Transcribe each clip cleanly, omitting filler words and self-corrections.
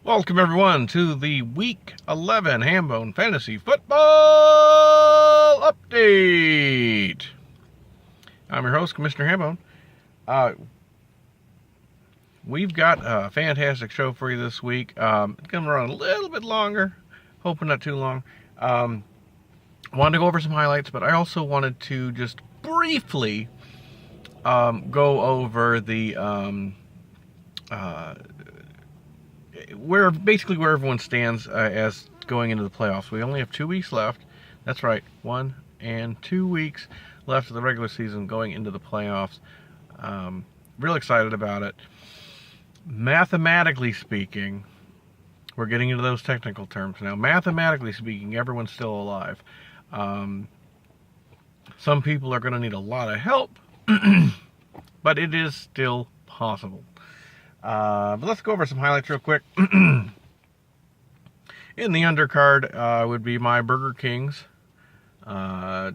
Welcome everyone to the Week 11 Hambone Fantasy Football Update. I'm your host, Commissioner Hambone. We've got a fantastic show for you this week. It's going to run a little bit longer, hoping not too long. Wanted to go over some highlights, but I also wanted to just briefly go over the where everyone stands as going into the playoffs. We only have 2 weeks left. That's right, 1 and 2 weeks left of the regular season going into the playoffs. Real excited about it. Mathematically speaking, we're getting into those technical terms now. Mathematically speaking, everyone's still alive. Some people are going to need a lot of help, but it is still possible. But let's go over some highlights real quick. In the undercard would be my Burger Kings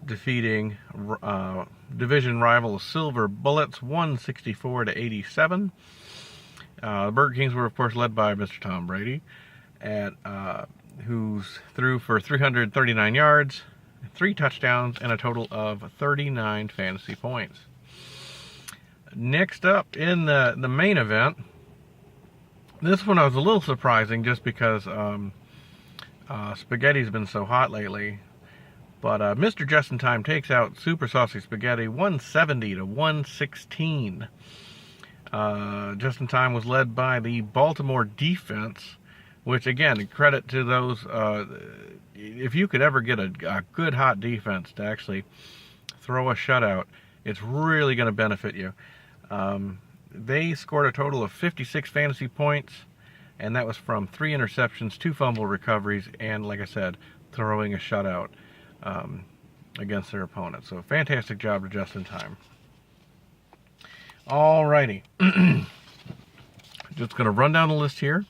defeating division rival Silver Bullets 164-87. The Burger Kings were, of course, led by Mr. Tom Brady, who's threw for 339 yards, 3 touchdowns, and a total of 39 fantasy points. Next up in the main event, this one was a little surprising just because spaghetti's been so hot lately. But Mr. Just in Time takes out Super Saucy Spaghetti 170-116. Just in Time was led by the Baltimore defense, which again, credit to those. If you could ever get a good hot defense to actually throw a shutout, it's really going to benefit you. They scored a total of 56 fantasy points, and that was from 3 interceptions, 2 fumble recoveries, and like I said, throwing a shutout against their opponent. So fantastic job to Just in Time. Alrighty. Just going to run down the list here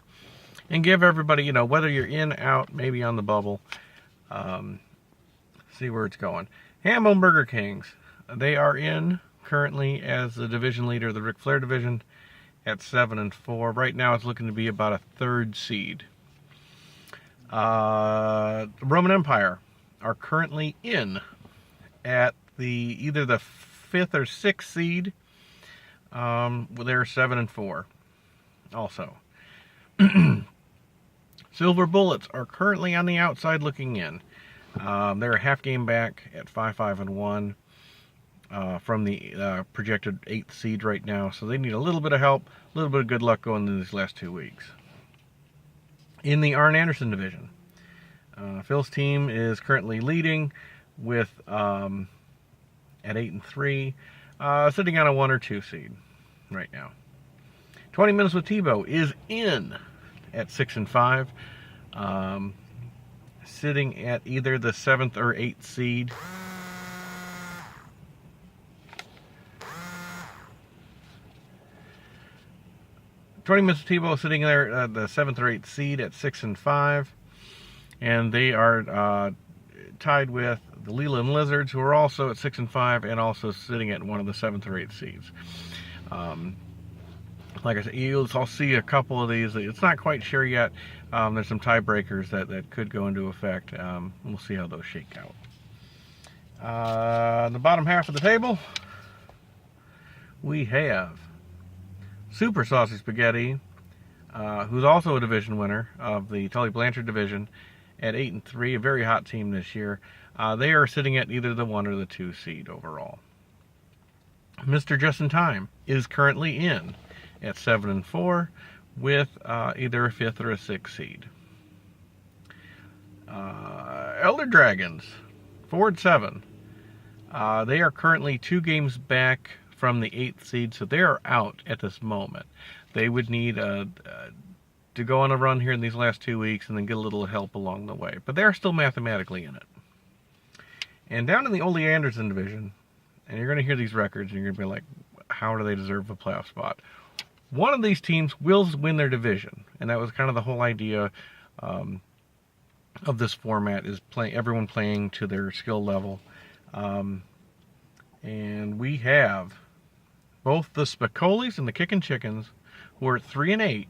and give everybody, whether you're in, out, maybe on the bubble, see where it's going. Hambone Burger Kings, they are in currently as the division leader of the Ric Flair division at 7-4. Right now it's looking to be about a 3rd seed. The Roman Empire are currently in at either the 5th or 6th seed. They're 7-4 also. Silver Bullets are currently on the outside looking in. They're a half game back at 5-1. From the projected 8th seed right now. So they need a little bit of help, a little bit of good luck going into these last 2 weeks. In the Arn Anderson division, Phil's team is currently leading with at 8-3, sitting on a 1 or 2 seed right now. 20 Minutes with Tebow is in at 6-5, sitting at either the 7th or 8th seed. 20 Minutes Tebow sitting there the 7th or 8th seed at 6-5, and they are tied with the Leland Lizards, who are also at 6-5 and also sitting at one of the 7th or 8th seeds. Like I said, I'll see a couple of these. It's not quite sure yet. There's some tiebreakers that could go into effect. We'll see how those shake out. The bottom half of the table, we have Super Saucy Spaghetti, who's also a division winner of the Tully Blanchard division at 8-3, a very hot team this year. They are sitting at either the 1 or the 2 seed overall. Mr. Just in Time is currently in at 7-4 with either a 5th or a 6th seed. Elder Dragons, 4-7. They are currently 2 games back from the 8th seed, so they are out at this moment. They would need to go on a run here in these last 2 weeks and then get a little help along the way. But they're still mathematically in it. And down in the Ole Anderson division, and you're going to hear these records and you're going to be like, how do they deserve a playoff spot? One of these teams will win their division, and that was kind of the whole idea of this format, is everyone playing to their skill level. And we have both the Spacolis and the Kickin' Chickens, who are at 3-8,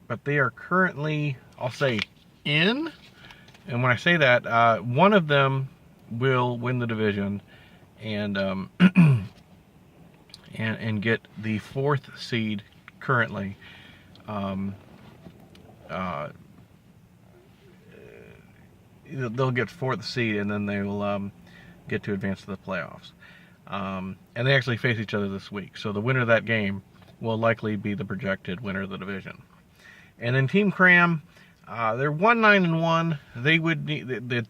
but they are currently, I'll say, in. And when I say that, one of them will win the division and and get the 4th seed currently. They'll get 4th seed, and then they will get to advance to the playoffs. And they actually face each other this week. So the winner of that game will likely be the projected winner of the division. And in Team Cram, they're 1-9-1. They would need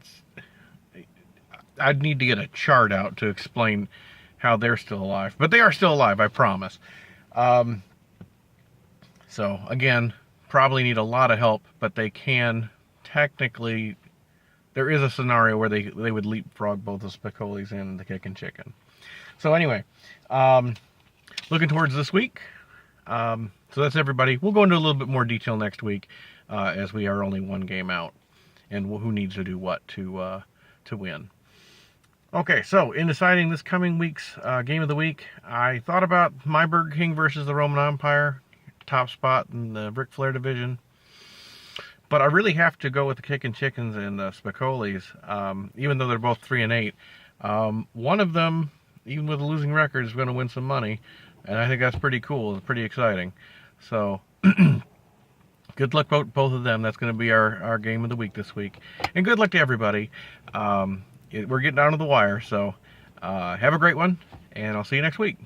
I'd need to get a chart out to explain how they're still alive, but they are still alive, I promise. So again, probably need a lot of help, but they can technically. There is a scenario where they would leapfrog both the Spicolis and the Kickin' Chicken. So anyway, looking towards this week. So that's everybody. We'll go into a little bit more detail next week, as we are only one game out, and who needs to do what to win. Okay, so in deciding this coming week's game of the week, I thought about my Burger King versus the Roman Empire, top spot in the Ric Flair division. But I really have to go with the Kickin' Chickens and the Spicolis, even though they're both 3-8. One of them, even with a losing record, is going to win some money, and I think that's pretty cool. It's pretty exciting. So, good luck both of them. That's going to be our game of the week this week. And good luck to everybody. We're getting down to the wire, so have a great one, and I'll see you next week.